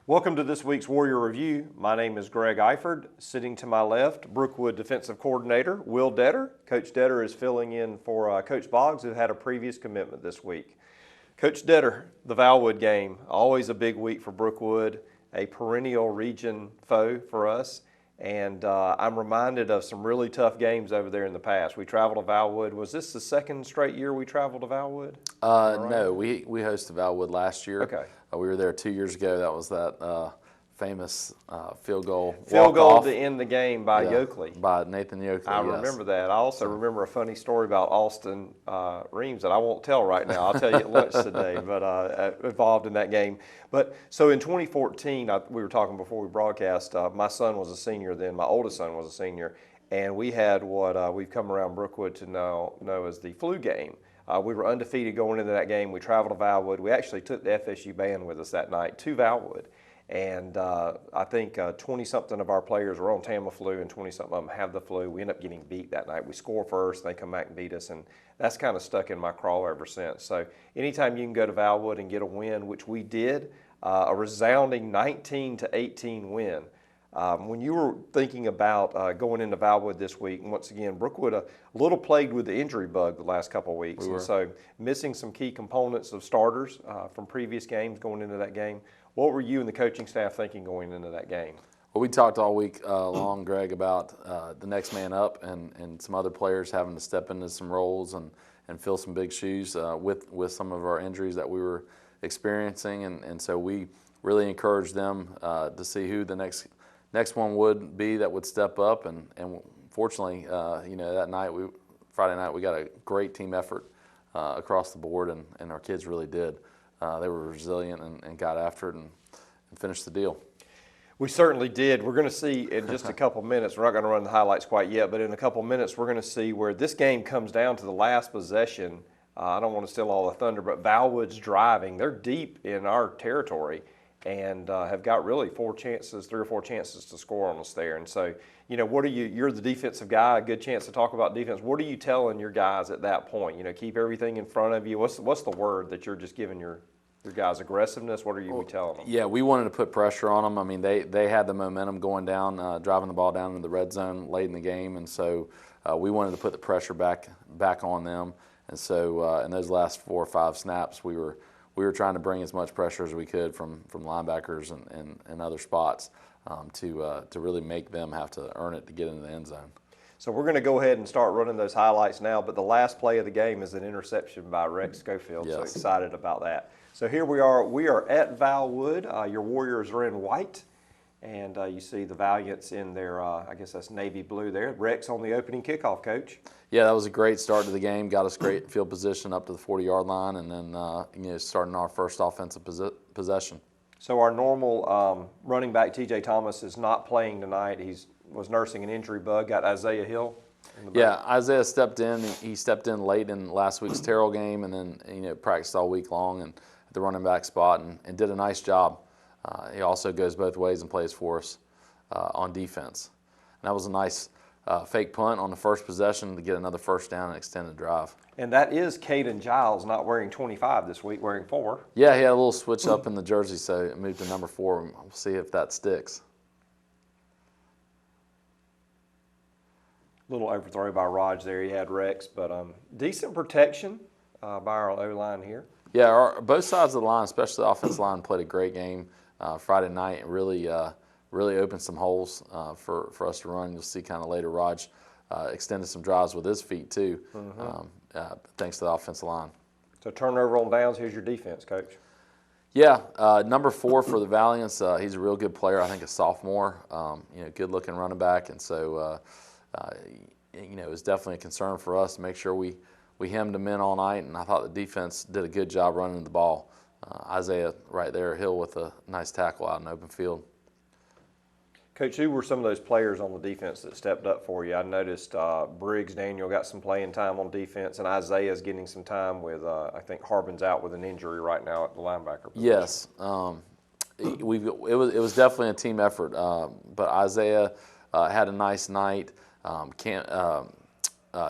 Welcome to this week's Warrior Review. My name is Greg Eifert. Sitting to my left, Brookwood defensive coordinator Will Dettor. Coach Dettor is filling in for Coach Boggs, who had a previous commitment this week. Coach Dettor, the Valwood game, always a big week for Brookwood, a perennial region foe for us. And I'm reminded of some really tough games over there in the past. We traveled to Valwood. Was this the second straight year we traveled to Valwood? Right? No, we hosted Valwood last year. Okay. We were there 2 years ago. That was that famous field goal To end the game by Yoakley. By Nathan Yoakley, I remember that. I also remember a funny story about Austin Reams that I won't tell right now. I'll tell you at lunch today, but involved in that game. But so in 2014, we were talking before we broadcast, my son was a senior then, my oldest son was a senior, and we had what we've come around Brookwood to know as the flu game. We were undefeated going into that game. We traveled to Valwood. We actually took the FSU band with us that night to Valwood. And I think 20-something of our players were on Tamiflu and 20-something of them have the flu. We ended up getting beat that night. We score first, they come back and beat us, and that's kind of stuck in my craw ever since. So anytime you can go to Valwood and get a win, which we did, a resounding 19-18 win. When you were thinking about going into Valwood this week, and once again, Brookwood a little plagued with the injury bug the last couple of weeks, and so missing some key components of starters from previous games going into that game. What were you and the coaching staff thinking going into that game? Well, we talked all week long, Greg, about the next man up and some other players having to step into some roles and fill some big shoes with some of our injuries that we were experiencing, and so we really encouraged them to see who the next one would be that would step up, and fortunately, that night, Friday night, we got a great team effort across the board, and our kids really did. They were resilient and got after it and finished the deal. We certainly did. We're going to see in just a couple minutes, we're not going to run the highlights quite yet, but in a couple minutes we're going to see where this game comes down to the last possession. I don't want to steal all the thunder, but Valwood's driving. They're deep in our territory and have got really 3 or 4 chances to score on us there. And so, what are you're the defensive guy, a good chance to talk about defense. What are you telling your guys at that point? Keep everything in front of you. What's the word that you're just giving your guys? Aggressiveness? What are you telling them? Yeah, we wanted to put pressure on them. I mean, they had the momentum going down, driving the ball down into the red zone late in the game, and so we wanted to put the pressure back on them. And so in those last 4 or 5 snaps, we were trying to bring as much pressure as we could from linebackers and other spots to really make them have to earn it to get into the end zone. So we're going to go ahead and start running those highlights now, but the last play of the game is an interception by Rex Schofield, yes. So excited about that. So here we are at Valwood. Your Warriors are in white, and you see the Valiants in their, I guess that's navy blue there. Rex on the opening kickoff, Coach. Yeah, that was a great start to the game. Got us great field position up to the 40-yard line, and then starting our first offensive possession. So our normal running back, T.J. Thomas, is not playing tonight. He was nursing an injury bug. Got Isaiah Hill in the back. Yeah, Isaiah stepped in. He stepped in late in last week's Terrell game, and then practiced all week long and at the running back spot and did a nice job. He also goes both ways and plays for us on defense. And that was a nice fake punt on the first possession to get another first down and extend the drive. And that is Caden Giles not wearing 25 this week, wearing 4. Yeah, he had a little switch up in the jersey, so it moved to number 4. We'll see if that sticks. Little overthrow by Raj there. He had Rex, but decent protection by our O-line here. Yeah, both sides of the line, especially the offensive line, played a great game Friday night and really opened some holes for us to run. You'll see kind of later Raj extended some drives with his feet too, thanks to the offensive line. So turnover on downs, here's your defense, Coach. Yeah, number 4 for the Valiants. He's a real good player. I think a sophomore. Good-looking running back, and so it was definitely a concern for us to make sure we hemmed him in all night. And I thought the defense did a good job running the ball. Isaiah right there, Hill with a nice tackle out in open field. Coach, who were some of those players on the defense that stepped up for you? I noticed Briggs Daniel got some playing time on defense, and Isaiah's getting some time with, I think Harbin's out with an injury right now at the linebacker position. Yes. It was definitely a team effort, but Isaiah had a nice night.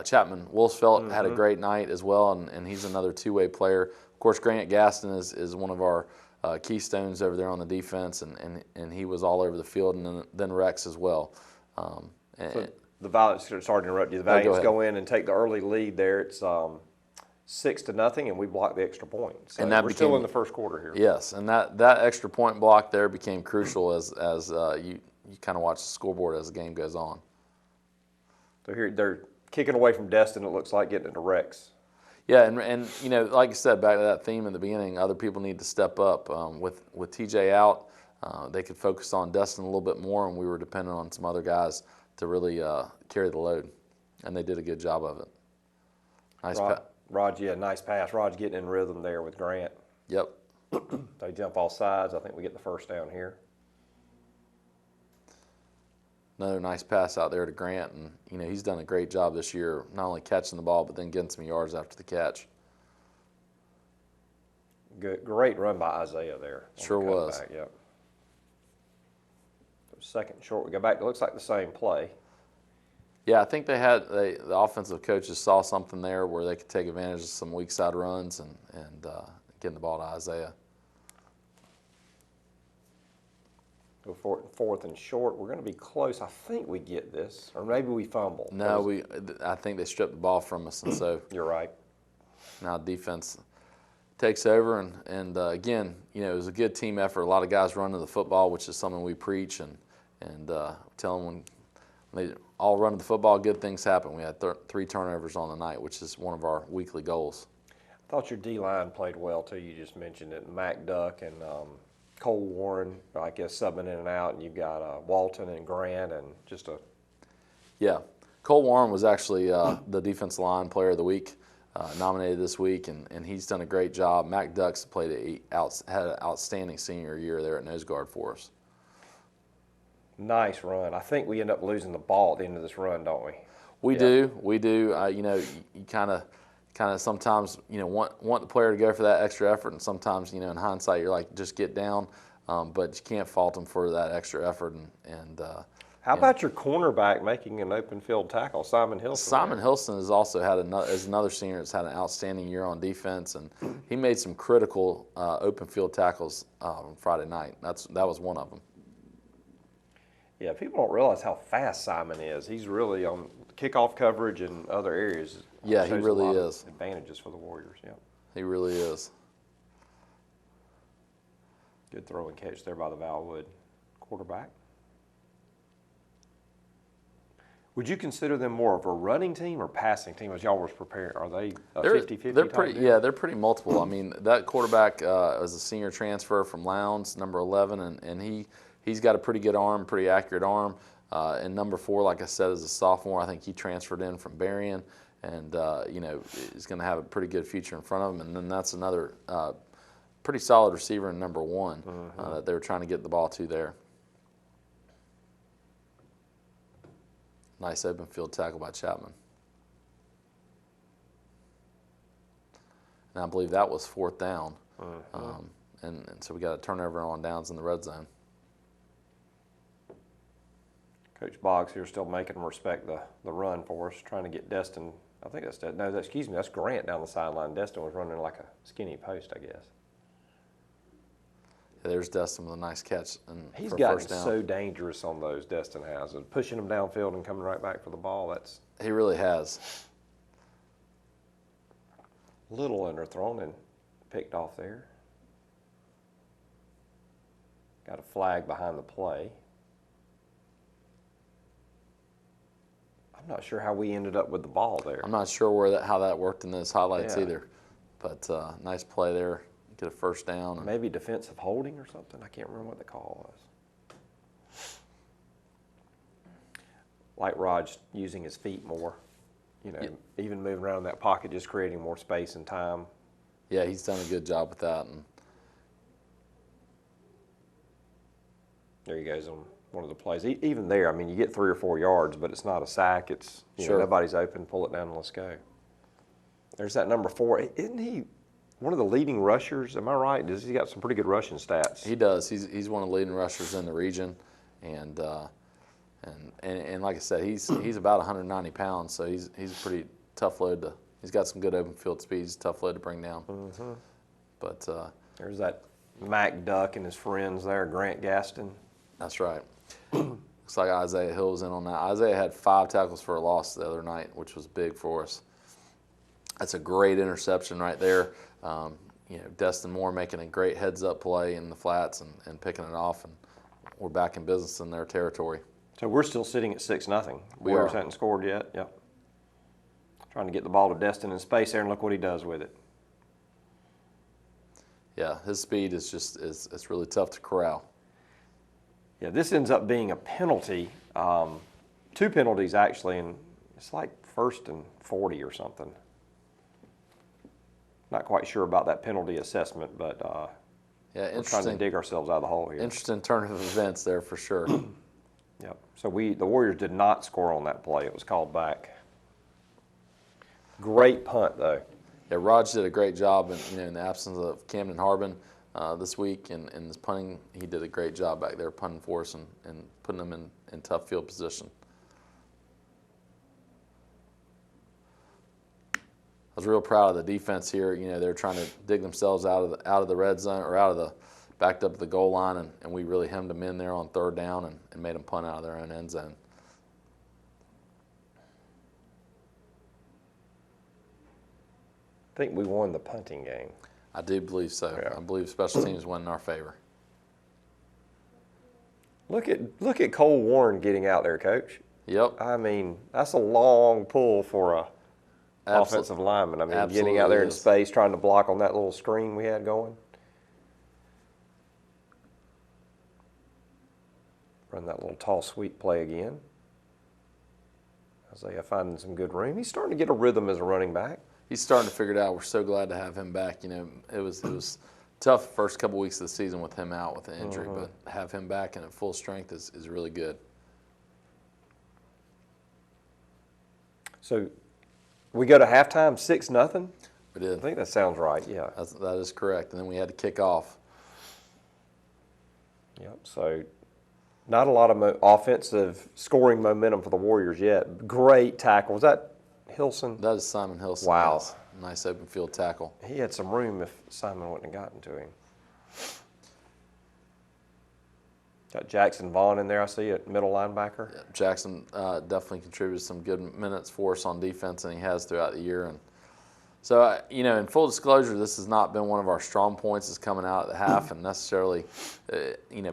Chapman Wolfsfeld had a great night as well, and he's another two-way player. Of course, Grant Gaston is one of our keystones over there on the defense, and he was all over the field, and then Rex as well. So the Valiants, sorry to interrupt you, the Valiants go in and take the early lead there. It's 6-0, and we block the extra point. So And that we're still in the first quarter here. Yes, and that extra point block there became crucial as you kind of watch the scoreboard as the game goes on. So here they're kicking away from Destin, it looks like, getting into Rex. Yeah, and you know, like I said, back to that theme in the beginning, other people need to step up. With TJ out, they could focus on Destin a little bit more, and we were dependent on some other guys to really carry the load, and they did a good job of it. Nice pass. Raj, yeah, nice pass. Raj getting in rhythm there with Grant. Yep. They jump all sides. I think we get the first down here. Another nice pass out there to Grant, and you know, he's done a great job this year, not only catching the ball but then getting some yards after the catch. Good, great run by Isaiah there. Sure was. Yep. Second and short. We go back. It looks like the same play. Yeah, I think the offensive coaches saw something there where they could take advantage of some weak side runs and getting the ball to Isaiah. Go for it, fourth and short. We're going to be close. I think we get this, or maybe we fumble. No, I think they stripped the ball from us, and so you're right. Now defense takes over, and again, you know, it was a good team effort. A lot of guys running the football, which is something we preach and tell them when they all run the football, good things happen. We had 3 turnovers on the night, which is one of our weekly goals. I thought your D-line played well, too. You just mentioned it. Mac Duck and Cole Warren, I guess, subbing in and out, and you've got Walton and Grant and just a... Yeah. Cole Warren was actually the defensive line player of the week, nominated this week, and he's done a great job. Mac Duck's had an outstanding senior year there at nose guard for us. Nice run. I think we end up losing the ball at the end of this run, don't we? We do. You know, you kind of sometimes, you know, want the player to go for that extra effort, and sometimes, you know, in hindsight, you're like, just get down, but you can't fault them for that extra effort. How about your cornerback making an open field tackle, Simon Hilson? Simon Hilson has also had another senior that's had an outstanding year on defense, and he made some critical open field tackles on Friday night. That was one of them. Yeah, people don't realize how fast Simon is. He's really on kickoff coverage and other areas. Yeah, he really is. Advantages for the Warriors, yeah. He really is. Good throw and catch there by the Valwood quarterback. Would you consider them more of a running team or passing team as y'all was preparing? Are they a 50-50? They're pretty multiple. I mean, that quarterback is a senior transfer from Lowndes, number 11, and he's got a pretty good arm, pretty accurate arm. And number 4, like I said, is a sophomore. I think he transferred in from Berrien, and you know, is going to have a pretty good future in front of him. And then that's another pretty solid receiver in number 1 that they were trying to get the ball to there. Nice open field tackle by Chapman. And I believe that was 4th down. And so we got a turnover on downs in the red zone. Coach Boggs here still making them respect the run for us, trying to get Destin. I think that's excuse me, that's Grant down the sideline. Destin was running like a skinny post, I guess. Yeah, there's Destin with a nice catch. He's gotten so dangerous on those, Destin has, and pushing them downfield and coming right back for the ball. He really has. Little underthrown and picked off there. Got a flag behind the play. I'm not sure how we ended up with the ball there. I'm not sure how that worked in those highlights either. But nice play there. Get a first down. Maybe defensive holding or something. I can't remember what the call was. Like Raj using his feet more. You know, even moving around in that pocket, just creating more space and time. Yeah, he's done a good job with that. And there he goes on one of the plays. Even there, I mean, you get 3 or 4 yards, but it's not a sack. It's, you know, nobody's open, pull it down and let's go. There's that number 4. Isn't he one of the leading rushers? Am I right? He's got some pretty good rushing stats. He does. He's one of the leading rushers in the region. And like I said, he's about 190 pounds, so he's a pretty tough load he's got some good open field speed. He's a tough load to bring down. But there's that Mac Duck and his friends there, Grant Gaston. That's right. Looks like Isaiah Hill was in on that. Isaiah had 5 tackles for a loss the other night, which was big for us. That's a great interception right there. Destin Moore making a great heads-up play in the flats and picking it off, and we're back in business in their territory. So we're still sitting at 6-0. We Warriors are. hadn't scored yet. Yep. Trying to get the ball to Destin in space there, and look what he does with it. Yeah, his speed is just it's really tough to corral. Yeah, this ends up being a penalty. 2 penalties actually, and it's like 1st and 40 or something. Not quite sure about that penalty assessment, but Yeah, we're trying to dig ourselves out of the hole here. Interesting turn of events there for sure. Yep. So the Warriors did not score on that play. It was called back. Great punt though. Yeah, Raj did a great job in the absence of Camden Harbin this week, and in his punting, he did a great job back there punting for us and putting them in tough field position. I was real proud of the defense here. They're trying to dig themselves out of the red zone, or backed up to the goal line, and we really hemmed them in there on 3rd down and made them punt out of their own end zone. I think we won the punting game. I do believe so. Yeah. I believe special teams went in our favor. Look at Cole Warren getting out there, Coach. Yep. I mean, that's a long pull for a offensive lineman. I mean, getting out there in space, trying to block on that little screen we had going. Run that little tall sweep play again. Isaiah finding some good room. He's starting to get a rhythm as a running back. He's starting to figure it out. We're so glad to have him back. It was tough first couple weeks of the season with him out with an injury, but have him back and at full strength is really good. So we go to halftime 6-0. We did. I think that sounds right. Yeah. That is correct. And then we had to kick off. Yep. So not a lot of offensive scoring momentum for the Warriors yet. Great tackle. Was that Hilson? That is Simon Hilson. Wow. Yes. Nice open field tackle. He had some room if Simon wouldn't have gotten to him. Got Jackson Vaughn in there, I see, at middle linebacker. Yeah, Jackson definitely contributed some good minutes for us on defense, and he has throughout the year. And so, in full disclosure, this has not been one of our strong points is coming out at the half and necessarily,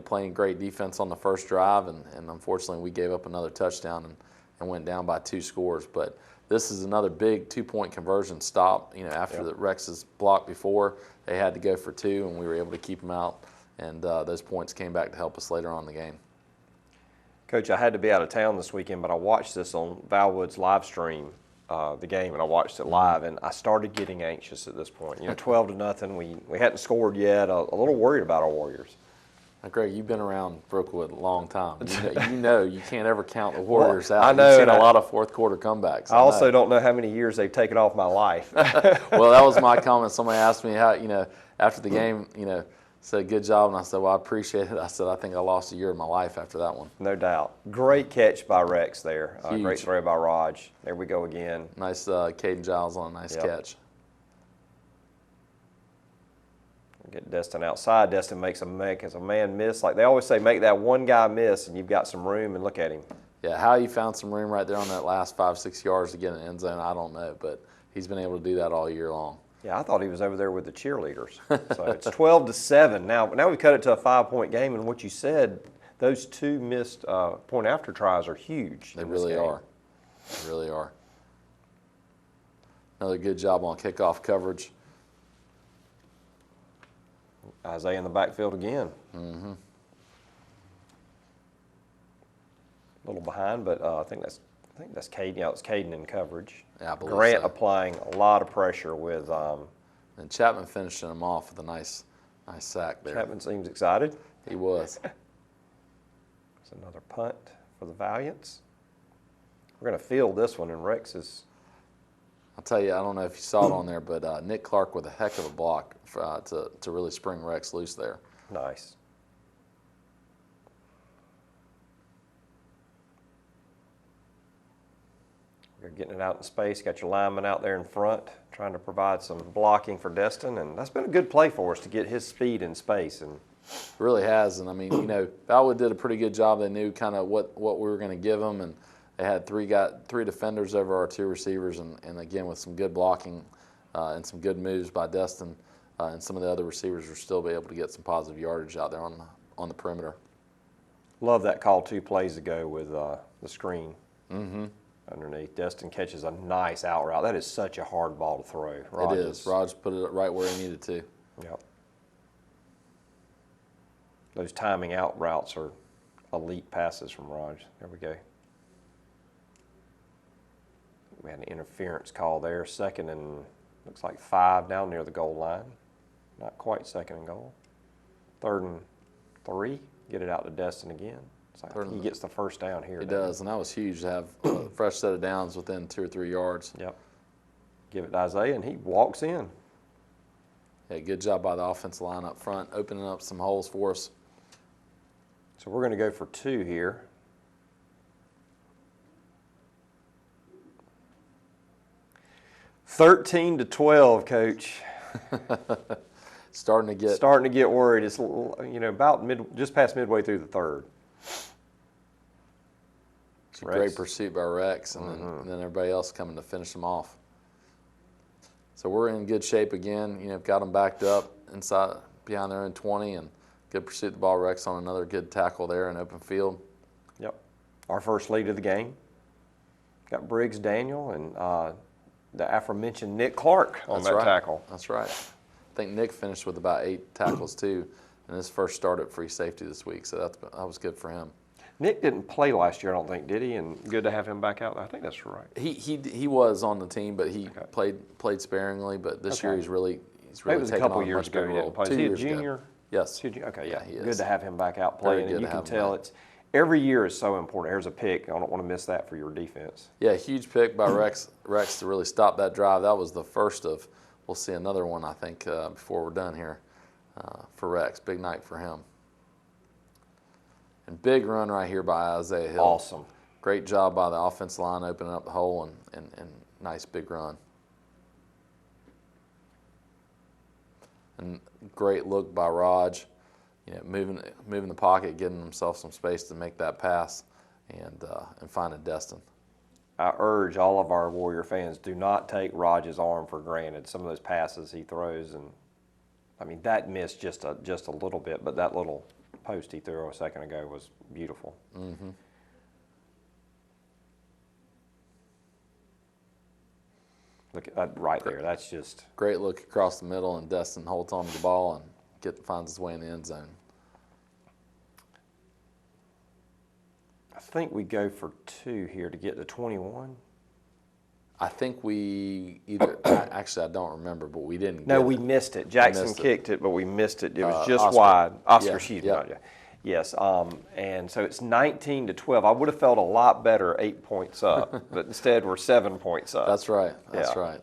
playing great defense on the first drive. And unfortunately, we gave up another touchdown and went down by 2 scores. But this is another big 2-point conversion stop. After the Rex's block before, they had to go for 2, and we were able to keep them out. And those points came back to help us later on in the game. Coach, I had to be out of town this weekend, but I watched this on Valwood's live stream, the game, and I watched it live, and I started getting anxious at this point. 12-0, we hadn't scored yet, a little worried about our Warriors. Now, Greg, you've been around Brookwood a long time. You can't ever count the Warriors out. I know. You've seen a lot of fourth-quarter comebacks. I also don't know how many years they've taken off my life. Well, that was my comment. Somebody asked me how, after the game, said, good job. And I said, well, I appreciate it. I said, I think I lost a year of my life after that one. No doubt. Great catch by Rex there. Huge. Great throw by Raj. There we go again. Nice Caden Giles on a nice catch. Get Destin outside. Destin makes a man miss. Like they always say, make that one guy miss, and you've got some room, and look at him. Yeah, how he found some room right there on that last 5-6 yards to get in the end zone, I don't know. But he's been able to do that all year long. Yeah, I thought he was over there with the cheerleaders. So it's 12-7. Now we cut it to a 5-point game, and what you said, those 2 missed point after tries are huge. They really are. They really are. Another good job on kickoff coverage. Isaiah in the backfield again. Mm-hmm. A little behind, but I think that's Caden. Yeah, it's Caden in coverage. Yeah, I believe Grant so. applying a lot of pressure with. And Chapman finishing him off with a nice sack there. Chapman seems excited. He was. It's another punt for the Valiants. We're going to field this one, and Rex is. I'll tell you, I don't know if you saw it on there, but Nick Clark with a heck of a block to really spring Rex loose there. Nice. They're getting it out in space. Got your lineman out there in front trying to provide some blocking for Destin, and that's been a good play for us to get his speed in space. And It really has, and I mean, Valwood did a pretty good job. They knew kind of what we were going to give them, and they had three defenders over our 2 receivers, and again with some good blocking and some good moves by Destin, and some of the other receivers were still be able to get some positive yardage out there on the perimeter. love that call 2 plays ago with the screen underneath. Destin catches a nice out route. That is such a hard ball to throw. It is. Raj put it right where he needed to. Yep. Those timing out routes are elite passes from Raj. There we go. We had an interference call there. 2nd and looks like 5 down near the goal line. Not quite 2nd and goal. 3rd and 3. Get it out to Destin again. It's like he gets the first down here. He does, and that was huge to have a fresh set of downs within 2 or 3 yards. Yep. Give it to Isaiah, and he walks in. Yeah, good job by the offensive line up front, opening up some holes for us. So we're going to go for 2 here. Thirteen to 12, Coach. Starting to get worried. It's about just past midway through the 3rd. It's a great pursuit by Rex, and then everybody else coming to finish them off. So we're in good shape again. Got them backed up inside behind their own 20, and good pursuit of the ball. Rex on another good tackle there in open field. Yep. Our first lead of the game. Got Briggs Daniel and the aforementioned Nick Clark on that tackle. That's right. I think Nick finished with about 8 tackles too, and his first start at free safety this week. So that was good for him. Nick didn't play last year, I don't think, did he? And good to have him back out there. I think that's right. He was on the team, but he played sparingly. But this year he's really it was taken a couple on years a much ago. bigger role. 2 years ago. Junior? Yes. Okay, yeah, he is. Good to have him back out playing. And you can tell it's every year is so important. There's a pick. I don't want to miss that for your defense. Yeah, huge pick by Rex to really stop that drive. That was the first of. We'll see another one, I think, before we're done here for Rex. Big night for him. And big run right here by Isaiah Hill. Awesome. Great job by the offensive line opening up the hole and nice big run. And great look by Raj, moving the pocket, getting himself some space to make that pass and finding Destin. I urge all of our Warrior fans, do not take Raj's arm for granted. Some of those passes he throws, and I mean that missed just a little bit, but that little post he threw a second ago was beautiful. Mm-hmm. Look at that right there. That's just great look across the middle, and Destin holds on to the ball and finds his way in the end zone. I think we go for 2 here to get to 21. I think we either actually I don't remember, but we didn't. No, we missed it. Jackson kicked it, but we missed it. It was just Oscar. wide. Oscar, Yeah, excuse yeah. me. Yes, and so it's 19 to 12. I would have felt a lot better 8 points up, but instead we're 7 points up. That's right. That's Yeah. right.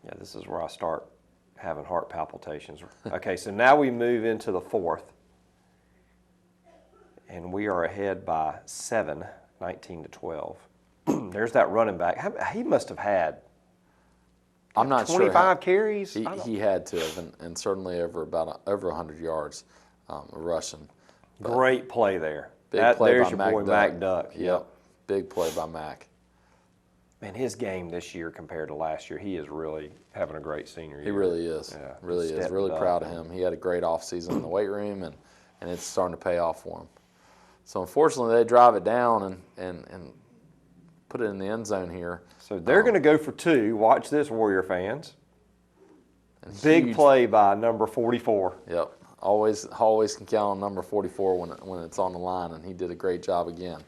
Yeah, this is where I start having heart palpitations. Okay, so now we move into the 4th, and we are ahead by 7, 19 to 12. There's that running back. He must have had I'm not 25 carries. He had to have, and certainly over 100 yards rushing. But great play there. Big play there's by your boy Mac Duck. Yep. Big play by Mac. Man, his game this year compared to last year, he is really having a great senior year. He really is. Yeah, really is. Really proud of him. He had a great offseason in the weight room, and it's starting to pay off for him. So unfortunately, they drive it down and put it in the end zone here. So they're going to go for 2. Watch this, Warrior fans. Big play by number 44. Yep. Always can count on number 44 when it's on the line, and he did a great job again,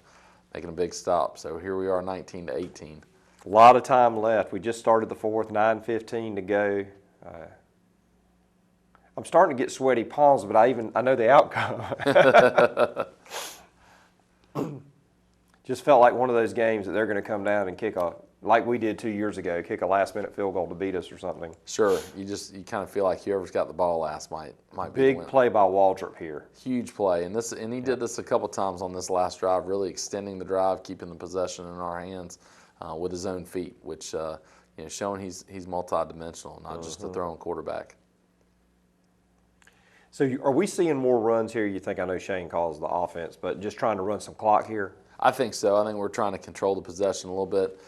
making a big stop. So here we are, 19 to 18. A lot of time left. We just started the 4th, 9:15 to go. I'm starting to get sweaty palms, but I know the outcome. Just felt like one of those games that they're going to come down and kick a like we did 2 years ago, kick a last-minute field goal to beat us or something. Sure, you kind of feel like whoever's got the ball last might be the Big play by Waldrop here. Huge play, and he did this a couple times on this last drive, really extending the drive, keeping the possession in our hands with his own feet, which showing he's multidimensional, not just a throwing quarterback. So are we seeing more runs here? You think, I know Shane calls the offense, but just trying to run some clock here? I think so. I think we're trying to control the possession a little bit.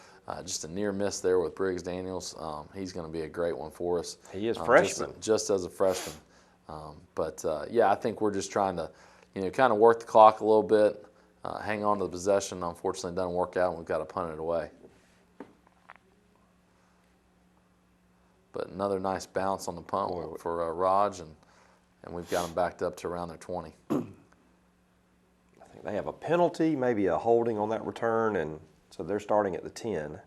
Just a near miss there with Briggs Daniels. He's going to be a great one for us. He is freshman. Just as a freshman. Yeah, I think we're just trying to, kind of work the clock a little bit, hang on to the possession. Unfortunately, it doesn't work out, and we've got to punt it away. But another nice bounce on the punt for Raj, and we've got them backed up to around their 20. I think they have a penalty, maybe a holding on that return, and so they're starting at the 10.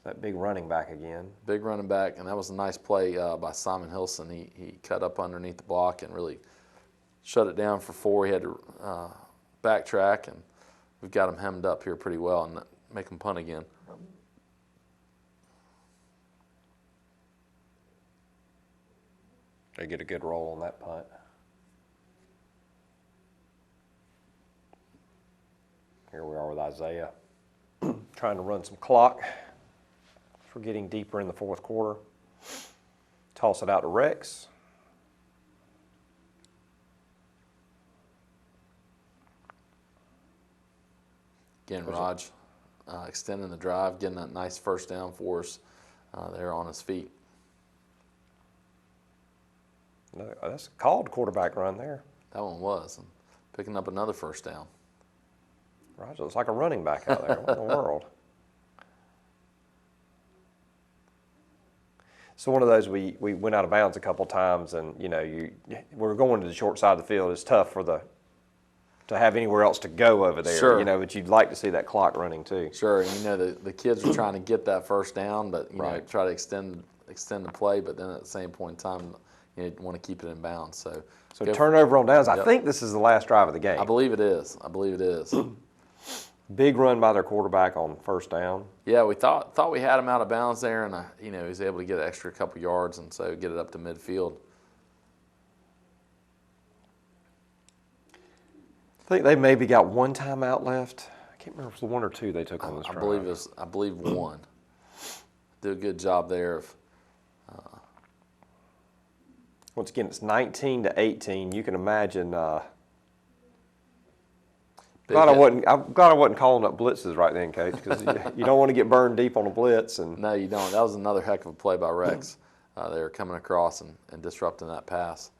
That big running back again. Big running back, and that was a nice play by Simon Hilson. He cut up underneath the block and really shut it down for 4. He had to backtrack, and we've got him hemmed up here pretty well and make him punt again. They get a good roll on that punt. Here we are with Isaiah trying to run some clock. We're getting deeper in the fourth quarter. Toss it out to Rex. Again, Raj extending the drive, getting that nice first down for us there on his feet. No, that's a called quarterback run there. That one was. And picking up another first down. Raj looks like a running back out there. What in the world? So one of those we went out of bounds a couple times, and we're going to the short side of the field. It's tough to have anywhere else to go over there. Sure. But you'd like to see that clock running too. Sure, and the kids are trying to get that first down, but Right. try to extend the play, but then at the same point in time, you want to keep it in bounds. So turnover on downs. Yep. I think this is the last drive of the game. I believe it is. Big run by their quarterback on first down. Yeah, we thought we had him out of bounds there, and he was able to get an extra couple yards, and so get it up to midfield. I think they maybe got one timeout left. I can't remember if it was 1 or 2 they took on this drive. I believe 1. Do a good job there of. Once again, it's 19-18. You can imagine. I'm glad I wasn't calling up blitzes right then, Coach, because you don't want to get burned deep on a blitz. And No, you don't. That was another heck of a play by Rex. They were coming across and disrupting that pass.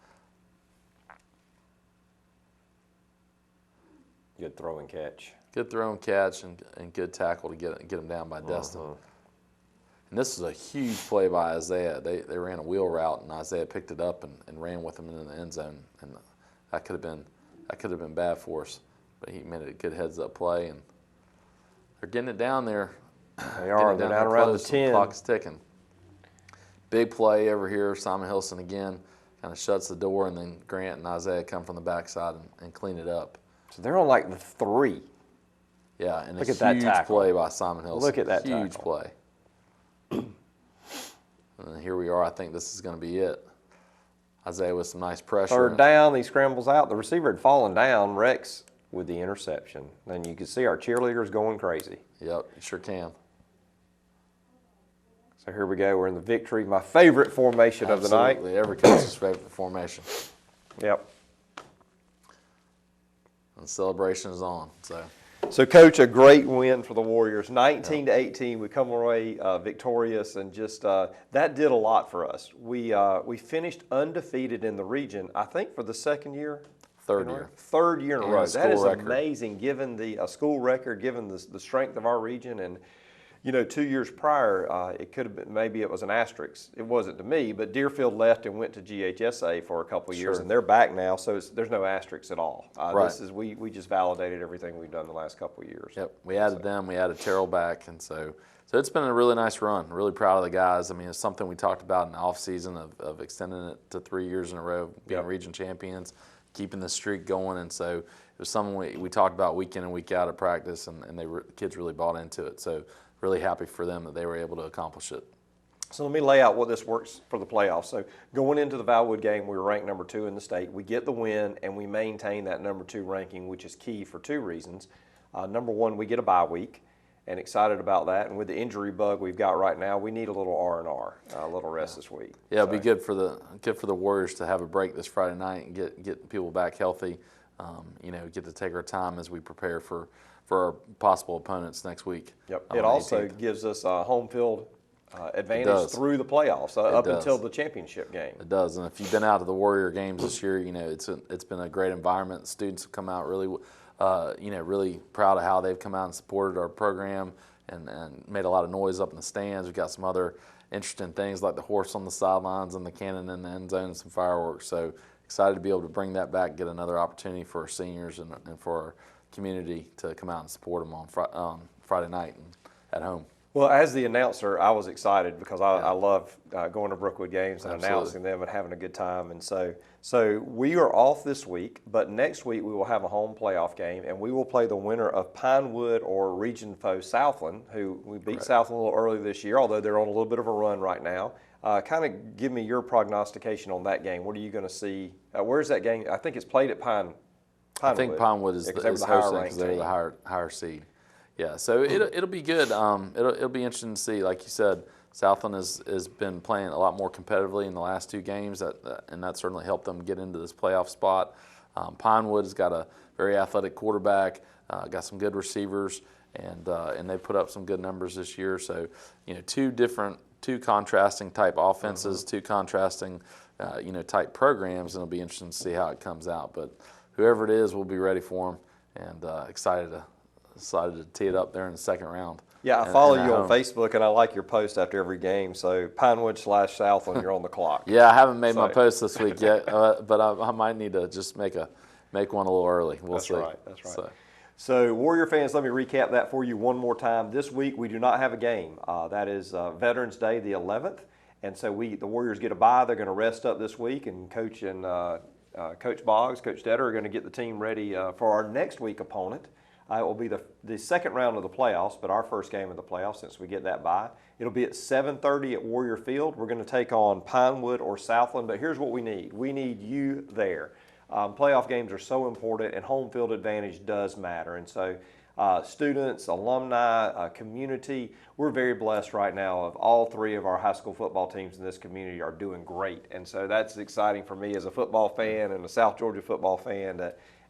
Good throw and catch. Good throw and catch and good tackle to get him down by Destin. And this is a huge play by Isaiah. They ran a wheel route, and Isaiah picked it up and ran with him into the end zone. And that could have been bad for us. But he made a good heads-up play, and they're getting it down there. They are. They're down around the 10. The clock's ticking. Big play over here. Simon Hilson again kind of shuts the door, and then Grant and Isaiah come from the backside and clean it up. So they're on like the 3. Yeah, and Look a at that huge tackle. play by Simon Hilson. Look at that huge tackle. play. And then here we are. I think this is going to be it. Isaiah with some nice pressure. Third down, he scrambles out. The receiver had fallen down. Rex with the interception. Then you can see our cheerleaders going crazy. Yep, you sure can. So here we go. We're in the victory. My favorite formation of the night. Absolutely, every coach's favorite formation. Yep. And the celebration is on. So, Coach, a great win for the Warriors. 19-18, we come away victorious, and just that did a lot for us. We finished undefeated in the region, I think, for the second year. Third year. Third year in a row. That is record. amazing, given the school record, given the strength of our region. And, 2 years prior, it could have been, maybe it was an asterisk. It wasn't to me, but Deerfield left and went to GHSA for a couple of years, and they're back now, so there's no asterisks at all. Right. We just validated everything we've done the last couple of years. Yep, we added them. We added Terrell back, and so it's been a really nice run. Really proud of the guys. I mean, it's something we talked about in the offseason of extending it to 3 years in a row, being region champions, keeping the streak going, and so it was something we talked about week in and week out at practice, and the kids really bought into it. So really happy for them that they were able to accomplish it. So let me lay out what this works for the playoffs. So going into the Valwood game, we were ranked number 2 in the state. We get the win, and we maintain that number 2 ranking, which is key for 2 reasons. Number 1, we get a bye week, and excited about that. And with the injury bug we've got right now, we need a little R&R, a little rest this week. Yeah, it'll be good for the Warriors to have a break this Friday night and get people back healthy. Get to take our time as we prepare for our possible opponents next week. Yep. It also gives us a home field advantage through the playoffs up until the championship game. It does, and if you've been out to the Warrior games this year, it's been a great environment. Students have come out really, really proud of how they've come out and supported our program and made a lot of noise up in the stands. We've got some other interesting things like the horse on the sidelines and the cannon in the end zone and some fireworks. So excited to be able to bring that back, get another opportunity for our seniors and for our community to come out and support them on Friday night and at home. Well, as the announcer, I was excited because I love going to Brookwood games and announcing them and having a good time. And so we are off this week, but next week we will have a home playoff game, and we will play the winner of Pinewood or region foe Southland, who we beat Southland a little early this year, although they're on a little bit of a run right now. Kind of give me your prognostication on that game. What are you going to see? Where's that game? I think it's played at Pinewood. I think Pinewood is hosting because they're the higher seed. Yeah, so it'll be good. It'll be interesting to see. Like you said, Southland has been playing a lot more competitively in the last 2 games, and that certainly helped them get into this playoff spot. Pinewood's got a very athletic quarterback, got some good receivers, and they put up some good numbers this year. So, two contrasting type offenses, 2 contrasting, type programs, and it'll be interesting to see how it comes out. But whoever it is, we'll be ready for them, and excited to tee it up there in the second round. Yeah, I follow you on Facebook, and I like your post after every game. So Pinewood/Southland, you're on the clock. Yeah, I haven't made my post this week yet, but I might need to just make one a little early. We'll see. That's right. So Warrior fans, let me recap that for you one more time. This week we do not have a game. That is Veterans Day, the 11th, and so the Warriors get a bye. They're going to rest up this week, and Coach Boggs, Coach Dettor are going to get the team ready for our next week opponent. It will be the second round of the playoffs, but our first game of the playoffs since we get that bye. It'll be at 7:30 at Warrior Field. We're going to take on Pinewood or Southland, but here's what we need. We need you there. Playoff games are so important, and home field advantage does matter. And so students, alumni, community, we're very blessed right now. Of all 3 of our high school football teams in this community are doing great. And so that's exciting for me as a football fan and a South Georgia football fan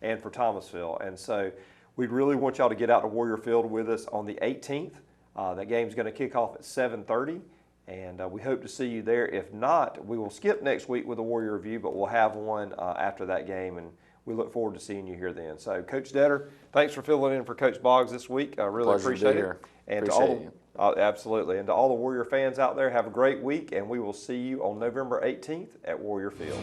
and for Thomasville. And so we'd really want y'all to get out to Warrior Field with us on the 18th. That game's going to kick off at 7:30, and we hope to see you there. If not, we will skip next week with a Warrior review, but we'll have one after that game, and we look forward to seeing you here then. So, Coach Dettor, thanks for filling in for Coach Boggs this week. I really appreciate it. And absolutely. And to all the Warrior fans out there, have a great week, and we will see you on November 18th at Warrior Field.